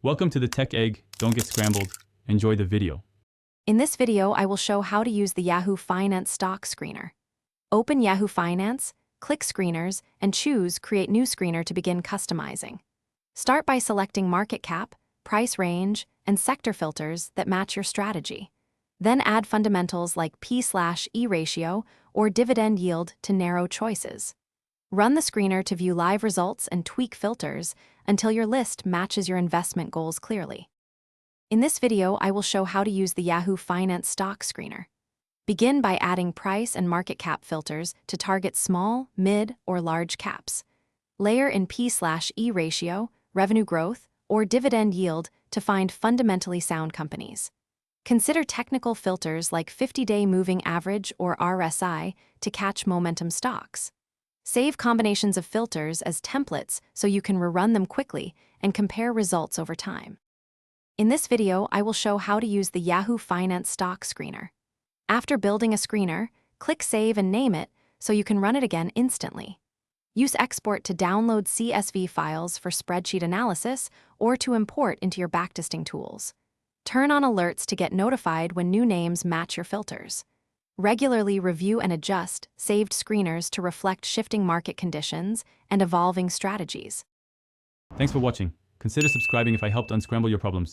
Welcome to the Tech Egg. Don't get scrambled. Enjoy the video. In this video, I will show how to use the Yahoo Finance stock screener. Open Yahoo Finance, click Screeners, and choose Create New Screener to begin customizing. Start by selecting market cap, price range, and sector filters that match your strategy. Then add fundamentals like P/E ratio or dividend yield to narrow choices. Run the screener to view live results and tweak filters until your list matches your investment goals clearly. In this video, I will show how to use the Yahoo Finance stock screener. Begin by adding price and market cap filters to target small, mid, or large caps. Layer in P/E ratio, revenue growth, or dividend yield to find fundamentally sound companies. Consider technical filters like 50-day moving average or RSI to catch momentum stocks. Save combinations of filters as templates so you can rerun them quickly and compare results over time. In this video, I will show how to use the Yahoo Finance stock screener. After building a screener, click Save and name it so you can run it again instantly. Use Export to download CSV files for spreadsheet analysis or to import into your backtesting tools. Turn on alerts to get notified when new names match your filters. Regularly review and adjust saved screeners to reflect shifting market conditions and evolving strategies. Thanks for watching. Consider subscribing if I helped unscramble your problems.